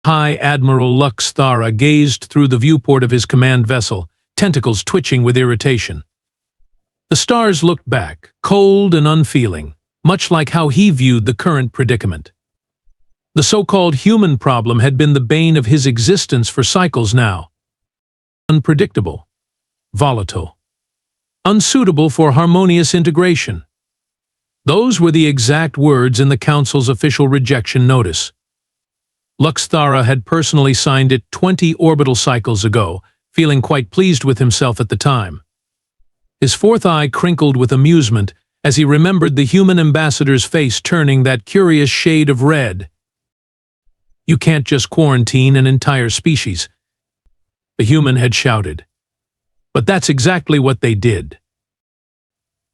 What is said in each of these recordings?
High Admiral Lux'thara gazed through the viewport of his command vessel, tentacles twitching with irritation. The stars looked back, cold and unfeeling, much like how he viewed the current predicament. The so-called human problem had been the bane of his existence for cycles now. Unpredictable, volatile, unsuitable for harmonious integration. Those were the exact words in the Council's official rejection notice. Lux'thara had personally signed it 20 orbital cycles ago, feeling quite pleased with himself at the time. His fourth eye crinkled with amusement as he remembered the human ambassador's face turning that curious shade of red. "You can't just quarantine an entire species," the human had shouted. But that's exactly what they did.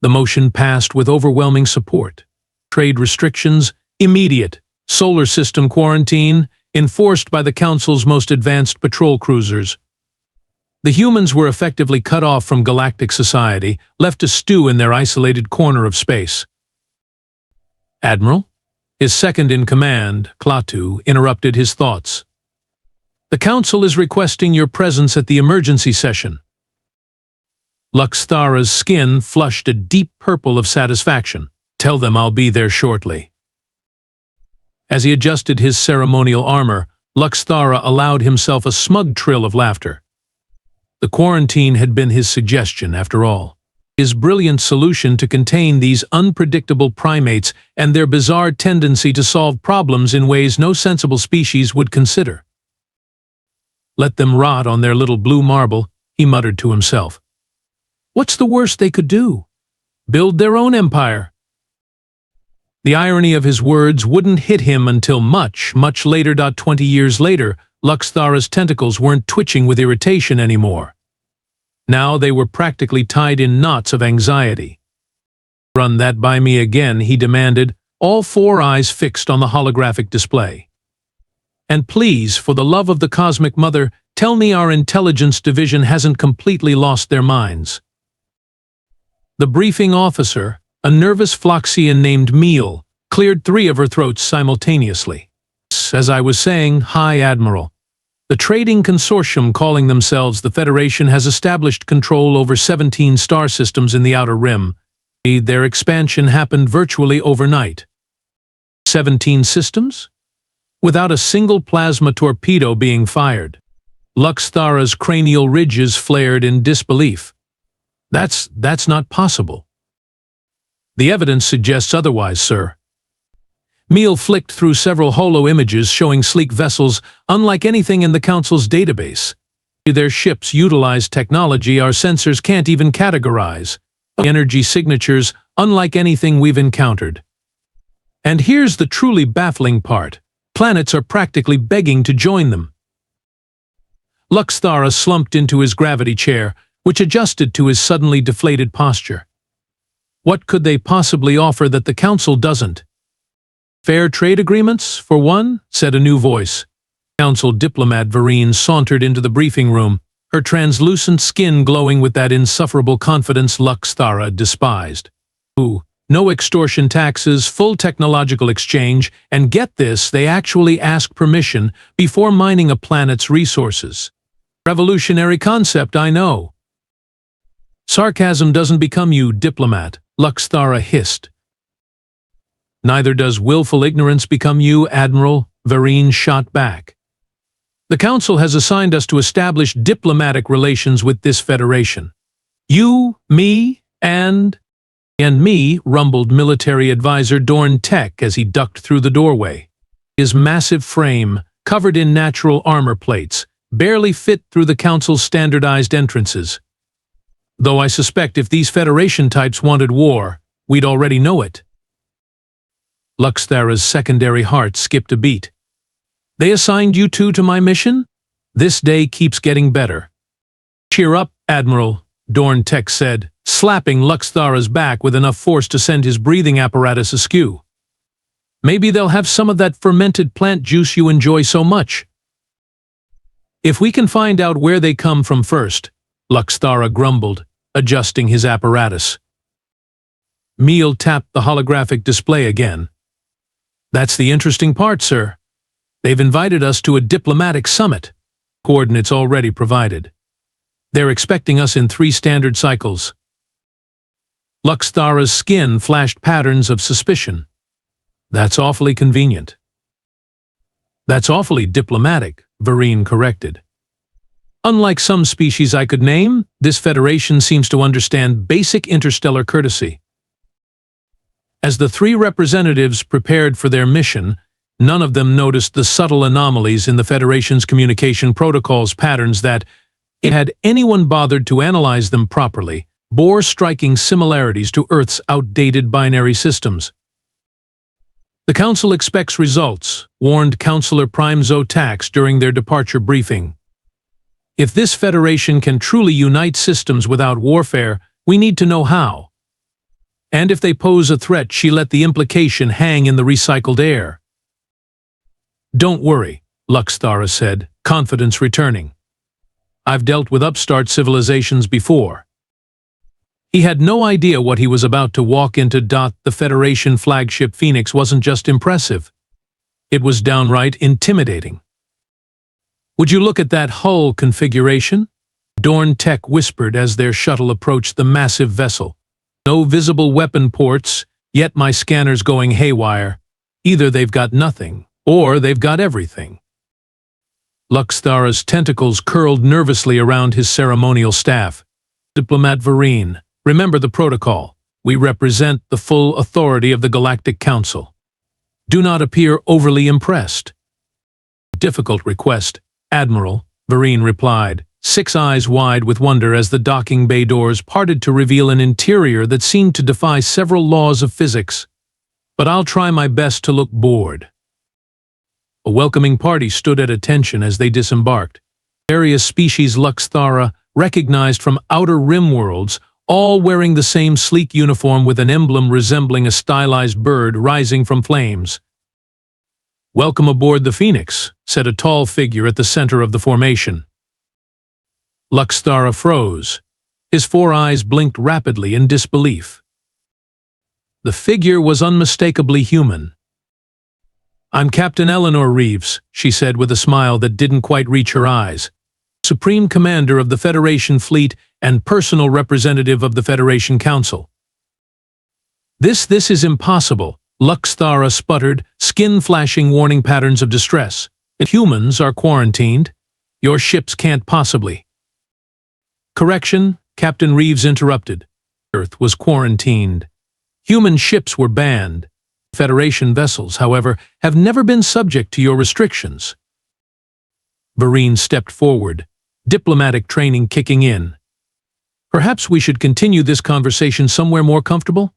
The motion passed with overwhelming support. Trade restrictions, immediate. Solar system quarantine, enforced by the Council's most advanced patrol cruisers. The humans were effectively cut off from galactic society, left to stew in their isolated corner of space. "Admiral?" His second-in-command, Klaatu, interrupted his thoughts. "The Council is requesting your presence at the emergency session." Lux'thara's skin flushed a deep purple of satisfaction. "Tell them I'll be there shortly." As he adjusted his ceremonial armor, Lux'thara allowed himself a smug trill of laughter. The quarantine had been his suggestion, after all. His brilliant solution to contain these unpredictable primates and their bizarre tendency to solve problems in ways no sensible species would consider. "Let them rot on their little blue marble," he muttered to himself. "What's the worst they could do? Build their own empire." The irony of his words wouldn't hit him until much, much later. 20 years later, Lux'thara's tentacles weren't twitching with irritation anymore. Now they were practically tied in knots of anxiety. "Run that by me again," he demanded, all four eyes fixed on the holographic display. "And please, for the love of the Cosmic Mother, tell me our intelligence division hasn't completely lost their minds." The briefing officer, a nervous Floxian named Meal, cleared 3 of her throats simultaneously. "As I was saying, High Admiral, the trading consortium calling themselves the Federation has established control over 17 star systems in the Outer Rim. Their expansion happened virtually overnight." 17 systems? Without a single plasma torpedo being fired. Lux'thara's cranial ridges flared in disbelief. That's not possible." "The evidence suggests otherwise, sir." Meal flicked through several holo images showing sleek vessels unlike anything in the Council's database. Their ships utilize technology our sensors can't even categorize. Energy signatures unlike anything we've encountered. And here's the truly baffling part. Planets are practically begging to join them. Lux'thara slumped into his gravity chair, which adjusted to his suddenly deflated posture. What could they possibly offer that the Council doesn't? "Fair trade agreements, for one," said a new voice. Council diplomat Vereen sauntered into the briefing room, her translucent skin glowing with that insufferable confidence Lux'thara despised. "Ooh, no extortion taxes, full technological exchange, and get this, they actually ask permission before mining a planet's resources. Revolutionary concept, I know." "Sarcasm doesn't become you, diplomat," Lux'thara hissed. "Neither does willful ignorance become you, Admiral," Vereen shot back. "The Council has assigned us to establish diplomatic relations with this Federation. You, me, and me," rumbled military advisor Dorn Tech as he ducked through the doorway. His massive frame, covered in natural armor plates, barely fit through the Council's standardized entrances. "Though I suspect if these Federation types wanted war, we'd already know it." Lux'thara's secondary heart skipped a beat. "They assigned you two to my mission? This day keeps getting better." "Cheer up, Admiral," Dorn Tech said, slapping Lux'thara's back with enough force to send his breathing apparatus askew. "Maybe they'll have some of that fermented plant juice you enjoy so much." "If we can find out where they come from first," Lux'thara grumbled, adjusting his apparatus. Meal tapped the holographic display again. "That's the interesting part, sir. They've invited us to a diplomatic summit. Coordinates already provided. They're expecting us in 3 standard cycles. Lux'thara's skin flashed patterns of suspicion. That's awfully convenient. That's awfully diplomatic, Vereen corrected. Unlike some species I could name, this Federation seems to understand basic interstellar courtesy. As the 3 representatives prepared for their mission, none of them noticed the subtle anomalies in the Federation's communication protocols patterns that, had anyone bothered to analyze them properly, bore striking similarities to Earth's outdated binary systems. The Council expects results, warned Councillor Prime Zotax during their departure briefing. If this Federation can truly unite systems without warfare, we need to know how. And if they pose a threat, she let the implication hang in the recycled air. Don't worry, Lux'thara said, confidence returning. I've dealt with upstart civilizations before. He had no idea what he was about to walk into. The Federation flagship Phoenix wasn't just impressive. It was downright intimidating. Would you look at that hull configuration? Dorn Tech whispered as their shuttle approached the massive vessel. No visible weapon ports, yet my scanner's going haywire. Either they've got nothing, or they've got everything. Lux'thara's tentacles curled nervously around his ceremonial staff. Diplomat Vereen, remember the protocol. We represent the full authority of the Galactic Council. Do not appear overly impressed. Difficult request, Admiral, Vereen replied, 6 eyes wide with wonder as the docking bay doors parted to reveal an interior that seemed to defy several laws of physics. But I'll try my best to look bored. A welcoming party stood at attention as they disembarked. Various species Lux'thara recognized from outer rim worlds, all wearing the same sleek uniform with an emblem resembling a stylized bird rising from flames. Welcome aboard the Phoenix, said a tall figure at the center of the formation. Lux'thara froze. His 4 eyes blinked rapidly in disbelief. The figure was unmistakably human. I'm Captain Eleanor Reeves, she said with a smile that didn't quite reach her eyes. Supreme Commander of the Federation Fleet and personal representative of the Federation Council. This is impossible, Lux'thara sputtered, skin flashing warning patterns of distress. If humans are quarantined, your ships can't possibly. Correction, Captain Reeves interrupted. Earth was quarantined. Human ships were banned. Federation vessels, however, have never been subject to your restrictions. Vereen stepped forward, diplomatic training kicking in. Perhaps we should continue this conversation somewhere more comfortable?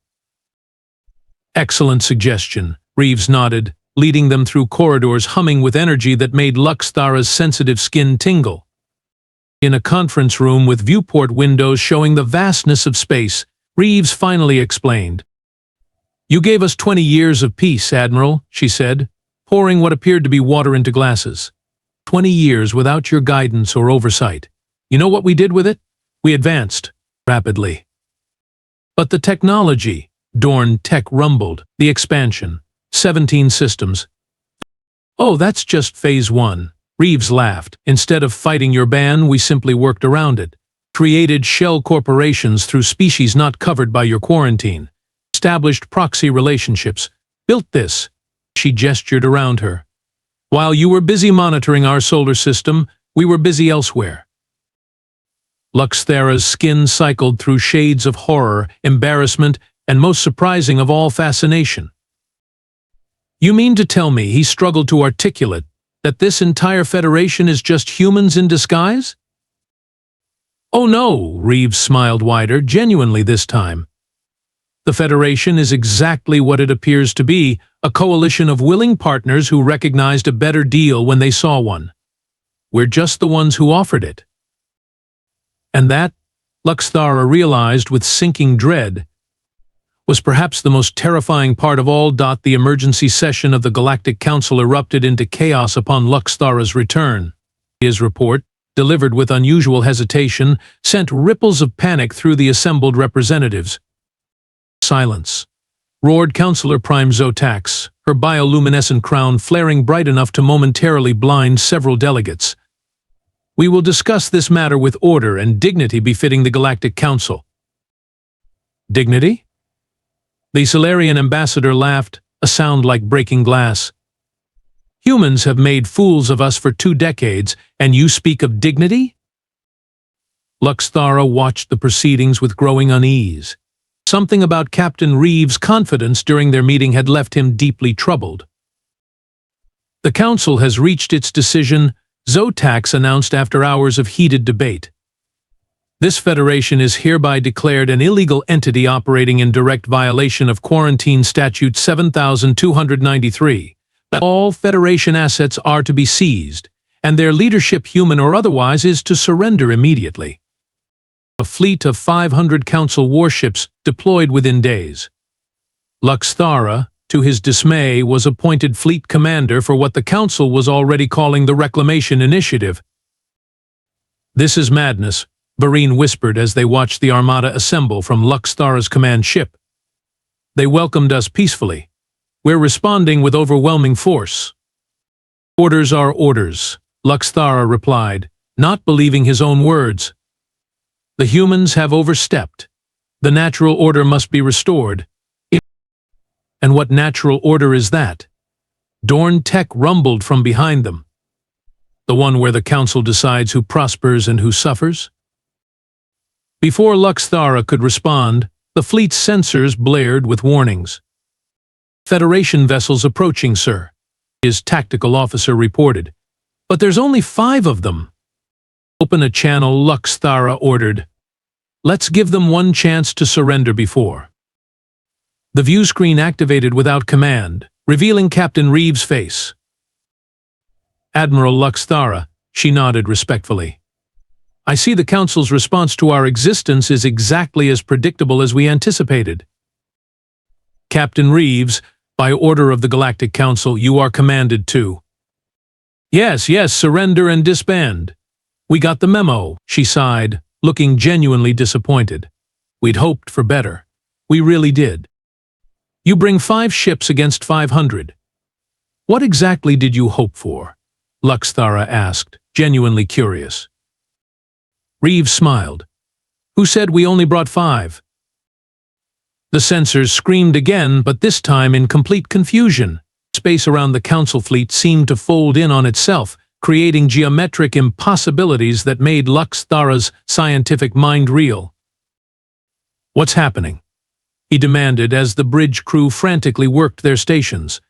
Excellent suggestion, Reeves nodded, leading them through corridors humming with energy that made Lux'thara's sensitive skin tingle. In a conference room with viewport windows showing the vastness of space, Reeves finally explained. You gave us 20 years of peace, Admiral, she said, pouring what appeared to be water into glasses. 20 years without your guidance or oversight. You know what we did with it? We advanced rapidly. But the technology, Dorn Tech rumbled, the expansion, 17 systems. Oh, that's just phase 1, Reeves laughed. Instead of fighting your ban, we simply worked around it. Created shell corporations through species not covered by your quarantine. Established proxy relationships. Built this. She gestured around her. While you were busy monitoring our solar system, we were busy elsewhere. Lux'thara's skin cycled through shades of horror, embarrassment, and most surprising of all, fascination. You mean to tell me he struggled to articulate that this entire Federation is just humans in disguise? Oh no, Reeves smiled wider, genuinely this time. The Federation is exactly what it appears to be, a coalition of willing partners who recognized a better deal when they saw one. We're just the ones who offered it. And that, Lux'thara realized with sinking dread, was perhaps the most terrifying part of all. The emergency session of the Galactic Council erupted into chaos upon Lux'thara's return. His report, delivered with unusual hesitation, sent ripples of panic through the assembled representatives. Silence, roared Councillor Prime Zotax, her bioluminescent crown flaring bright enough to momentarily blind several delegates. "We will discuss this matter with order and dignity befitting the Galactic Council." "Dignity?" The Solarian ambassador laughed, a sound like breaking glass. "Humans have made fools of us for 2 decades, and you speak of dignity?" Lux'thara watched the proceedings with growing unease. Something about Captain Reeves' confidence during their meeting had left him deeply troubled. "The Council has reached its decision," Zotax announced after hours of heated debate. "This Federation is hereby declared an illegal entity operating in direct violation of Quarantine Statute 7293. All Federation assets are to be seized, and their leadership, human or otherwise, is to surrender immediately." A fleet of 500 Council warships deployed within days. Lux'thara, to his dismay, was appointed fleet commander for what the Council was already calling the Reclamation Initiative. "This is madness," Vareen whispered as they watched the armada assemble from Lux'thara's command ship. "They welcomed us peacefully. We're responding with overwhelming force." "Orders are orders," Lux'thara replied, not believing his own words. "The humans have overstepped. The natural order must be restored." "And what natural order is that?" Dorn Tech rumbled from behind them. "The one where the Council decides who prospers and who suffers?" Before Lux'thara could respond, the fleet's sensors blared with warnings. "Federation vessels approaching, sir," his tactical officer reported. "But there's only 5 of them." "Open a channel," Lux'thara ordered. "Let's give them one chance to surrender before." The view screen activated without command, revealing Captain Reeves' face. "Admiral Lux'thara," she nodded respectfully. "I see the Council's response to our existence is exactly as predictable as we anticipated." "Captain Reeves, by order of the Galactic Council, you are commanded to—" Yes, surrender and disband." "We got the memo," she sighed, looking genuinely disappointed. "We'd hoped for better. We really did. You bring 5 ships against 500. What exactly did you hope for?" Lux'thara asked, genuinely curious. Reeves smiled. "Who said we only brought 5? The sensors screamed again, but this time in complete confusion. Space around the Council fleet seemed to fold in on itself, creating geometric impossibilities that made Lux'thara's scientific mind reel. "What's happening?" he demanded as the bridge crew frantically worked their stations.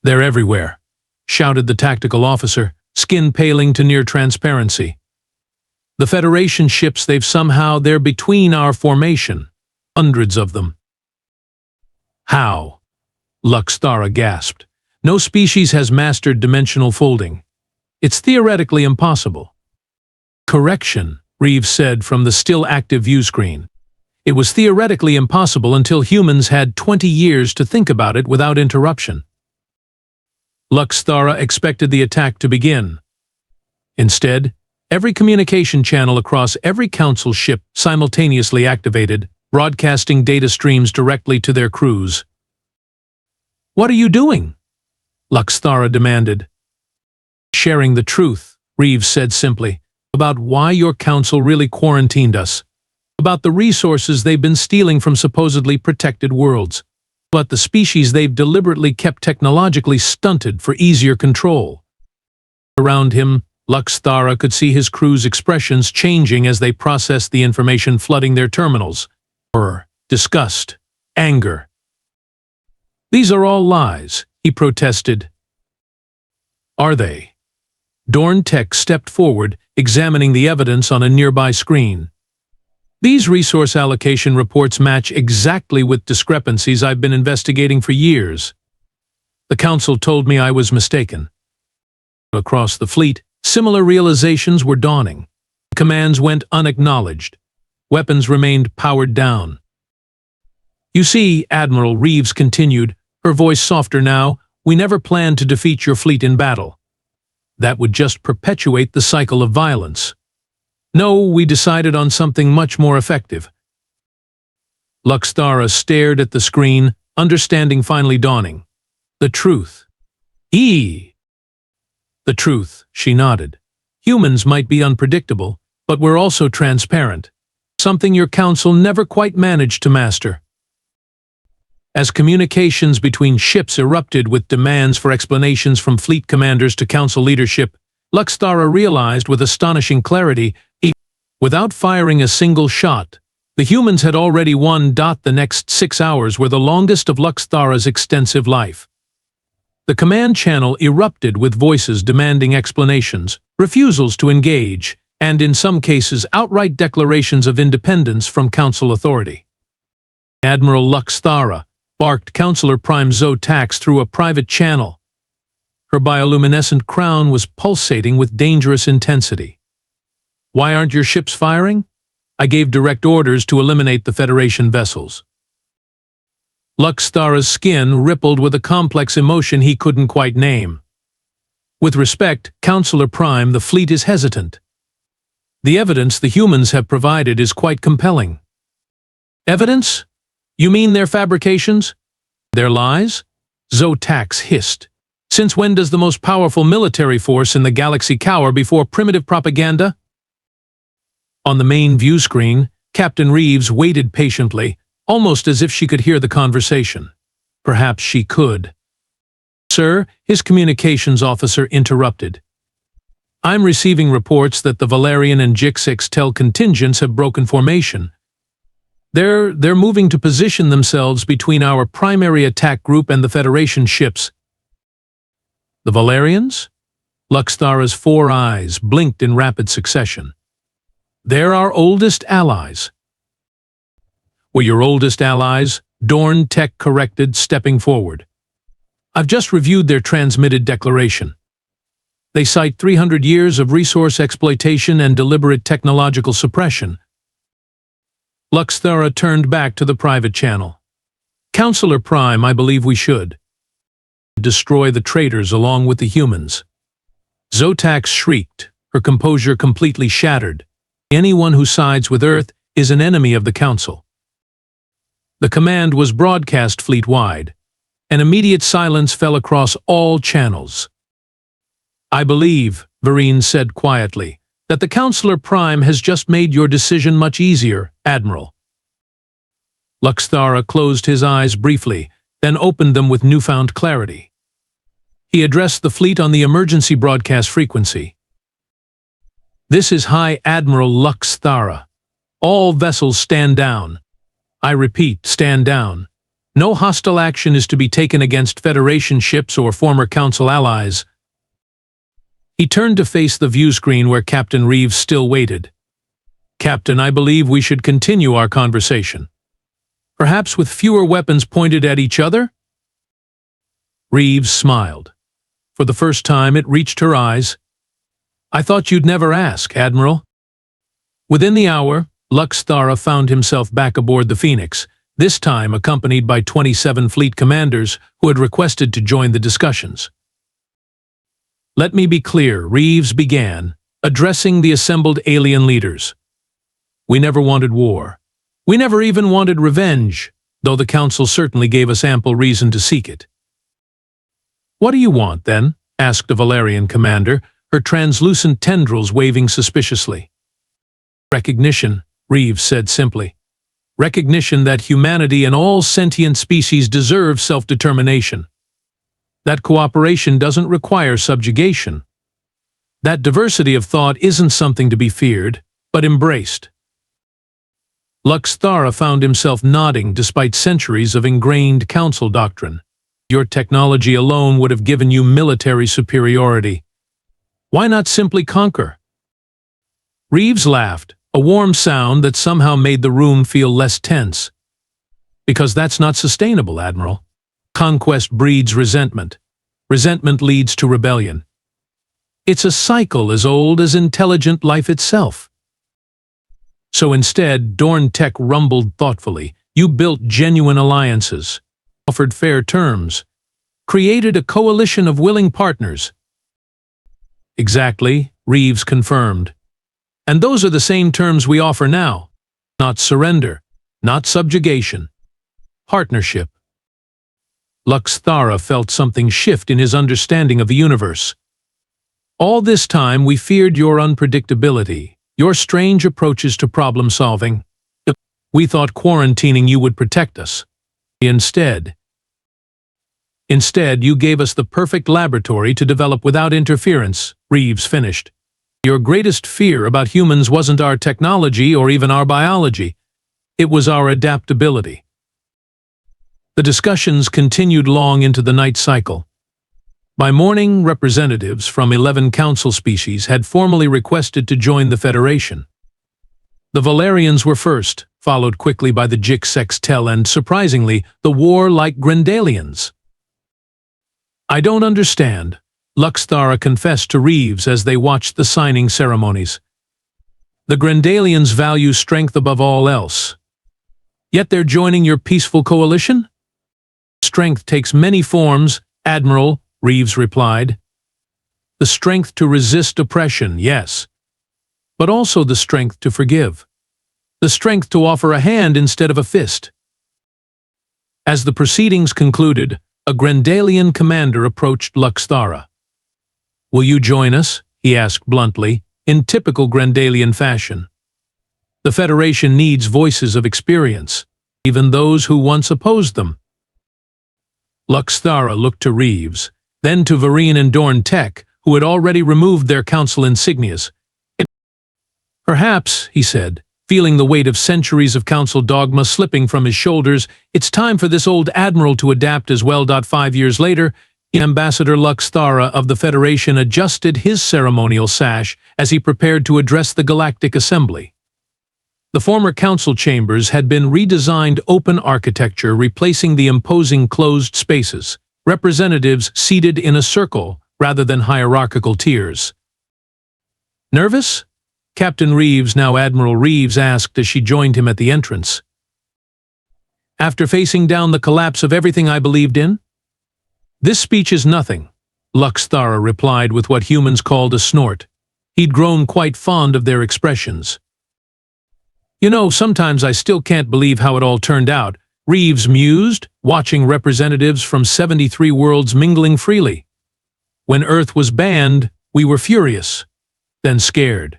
"They're everywhere," shouted the tactical officer, skin paling to near transparency. "The Federation ships, they're between our formation. Hundreds of them." "How?" Lux'thara gasped. "No species has mastered dimensional folding. It's theoretically impossible." "Correction," Reeves said from the still active view screen. "It was theoretically impossible until humans had 20 years to think about it without interruption." Lux'thara expected the attack to begin. Instead, every communication channel across every Council ship simultaneously activated, broadcasting data streams directly to their crews. "What are you doing?" Lux'thara demanded. "Sharing the truth," Reeves said simply, "about why your Council really quarantined us, about the resources they've been stealing from supposedly protected worlds, but the species they've deliberately kept technologically stunted for easier control." Around him, Lux'thara could see his crew's expressions changing as they processed the information flooding their terminals. Horror, disgust, anger. "These are all lies," he protested. "Are they?" Dorn Tech stepped forward, examining the evidence on a nearby screen. "These resource allocation reports match exactly with discrepancies I've been investigating for years. The Council told me I was mistaken." Across the fleet, similar realizations were dawning. Commands went unacknowledged. Weapons remained powered down. "You see," Admiral Reeves continued, her voice softer now, "we never planned to defeat your fleet in battle. That would just perpetuate the cycle of violence. No, we decided on something much more effective." Lux'thara stared at the screen, understanding finally dawning. The truth. The truth, she nodded. Humans might be unpredictable, but we're also transparent. Something your council never quite managed to master. As communications between ships erupted with demands for explanations from fleet commanders to council leadership, Lux'thara realized with astonishing clarity, without firing a single shot, the humans had already won. The next 6 hours were the longest of Lux'thara's extensive life. The command channel erupted with voices demanding explanations, refusals to engage, and in some cases outright declarations of independence from council authority. Admiral Lux'thara barked Counselor Prime Zotax through a private channel. Her bioluminescent crown was pulsating with dangerous intensity. Why aren't your ships firing? I gave direct orders to eliminate the Federation vessels. Lux'thara's skin rippled with a complex emotion he couldn't quite name. With respect, Counselor Prime, the fleet is hesitant. The evidence the humans have provided is quite compelling. Evidence? You mean their fabrications? Their lies? Zotax hissed. Since when does the most powerful military force in the galaxy cower before primitive propaganda? On the main view screen, Captain Reeves waited patiently, almost as if she could hear the conversation. Perhaps she could. Sir, his communications officer interrupted. I'm receiving reports that the Valerian and Jixixtel contingents have broken formation. They're moving to position themselves between our primary attack group and the Federation ships. The Valerians? Lux'thara's 4 eyes blinked in rapid succession. They're our oldest allies. Were your oldest allies? Dorn Tech corrected, stepping forward. I've just reviewed their transmitted declaration. They cite 300 years of resource exploitation and deliberate technological suppression. Lux'thara turned back to the private channel. Counselor Prime, I believe we should destroy the traitors along with the humans. Zotax shrieked, her composure completely shattered. Anyone who sides with Earth is an enemy of the Council. The command was broadcast fleet-wide. An immediate silence fell across all channels. I believe, Vereen said quietly, that the Counselor Prime has just made your decision much easier, Admiral. Lux'thara closed his eyes briefly, then opened them with newfound clarity. He addressed the fleet on the emergency broadcast frequency. This is High Admiral Lux'thara. All vessels stand down. I repeat, stand down. No hostile action is to be taken against Federation ships or former Council allies. He turned to face the view screen where Captain Reeves still waited. Captain, I believe we should continue our conversation. Perhaps with fewer weapons pointed at each other? Reeves smiled. For the first time, it reached her eyes. I thought you'd never ask, Admiral. Within the hour, Lux'thara found himself back aboard the Phoenix, this time accompanied by 27 fleet commanders who had requested to join the discussions. Let me be clear, Reeves began, addressing the assembled alien leaders. We never wanted war. We never even wanted revenge, though the Council certainly gave us ample reason to seek it. What do you want, then? Asked a Valerian commander, her translucent tendrils waving suspiciously. Recognition, Reeves said simply. Recognition that humanity and all sentient species deserve self-determination. That cooperation doesn't require subjugation. That diversity of thought isn't something to be feared, but embraced. Lux'thara found himself nodding despite centuries of ingrained Council doctrine. Your technology alone would have given you military superiority. Why not simply conquer? Reeves laughed, a warm sound that somehow made the room feel less tense. Because that's not sustainable, Admiral. Conquest breeds resentment. Resentment leads to rebellion. It's a cycle as old as intelligent life itself. So instead, Dorn Tech rumbled thoughtfully. You built genuine alliances, offered fair terms, created a coalition of willing partners. Exactly, Reeves confirmed. And those are the same terms we offer now. Not surrender, not subjugation. Partnership. Lux'thara felt something shift in his understanding of the universe. All this time we feared your unpredictability, your strange approaches to problem-solving. We thought quarantining you would protect us. Instead, you gave us the perfect laboratory to develop without interference, Reeves finished. Your greatest fear about humans wasn't our technology or even our biology. It was our adaptability. The discussions continued long into the night cycle. By morning, representatives from 11 council species had formally requested to join the Federation. The Valerians were first, followed quickly by the Jix-Sextel and, surprisingly, the warlike Grendalians. I don't understand, Lux'thara confessed to Reeves as they watched the signing ceremonies. The Grendalians value strength above all else. Yet they're joining your peaceful coalition? Strength takes many forms, Admiral, Reeves replied. The strength to resist oppression, yes, but also the strength to forgive. The strength to offer a hand instead of a fist. As the proceedings concluded, a Grendalian commander approached Lux'thara. Will you join us? He asked bluntly, in typical Grendalian fashion. The Federation needs voices of experience, even those who once opposed them. Lux'thara looked to Reeves, then to Vareen and Dorn Tech, who had already removed their council insignias. Perhaps, he said, feeling the weight of centuries of council dogma slipping from his shoulders, it's time for this old admiral to adapt as well. 5 years later, Ambassador Lux'thara of the Federation adjusted his ceremonial sash as he prepared to address the Galactic Assembly. The former council chambers had been redesigned open architecture, replacing the imposing closed spaces, representatives seated in a circle rather than hierarchical tiers. Nervous? Captain Reeves, now Admiral Reeves, asked as she joined him at the entrance. After facing down the collapse of everything I believed in? This speech is nothing, Lux'thara replied with what humans called a snort. He'd grown quite fond of their expressions. You know, sometimes I still can't believe how it all turned out, Reeves mused, watching representatives from 73 worlds mingling freely. When Earth was banned, we were furious, then scared,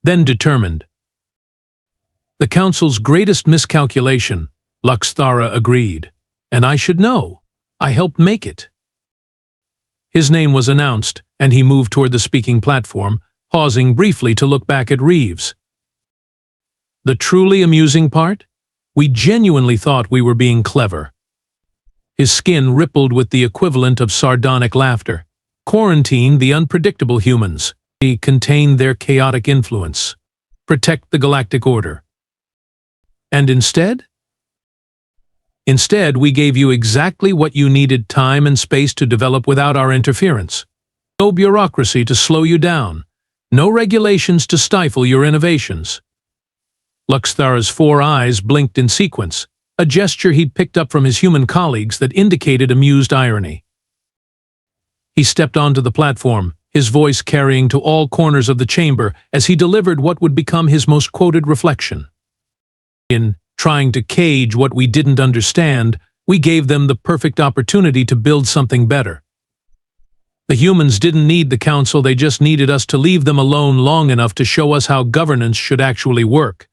then determined. The Council's greatest miscalculation, Lux'thara agreed, and I should know. I helped make it. His name was announced, and he moved toward the speaking platform, pausing briefly to look back at Reeves. The truly amusing part? We genuinely thought we were being clever. His skin rippled with the equivalent of sardonic laughter. Quarantine the unpredictable humans. We contain their chaotic influence. Protect the galactic order. And instead? Instead, we gave you exactly what you needed: time and space to develop without our interference. No bureaucracy to slow you down. No regulations to stifle your innovations. Lux'thara's 4 eyes blinked in sequence, a gesture he'd picked up from his human colleagues that indicated amused irony. He stepped onto the platform, his voice carrying to all corners of the chamber as he delivered what would become his most quoted reflection. In trying to cage what we didn't understand, we gave them the perfect opportunity to build something better. The humans didn't need the Council, they just needed us to leave them alone long enough to show us how governance should actually work.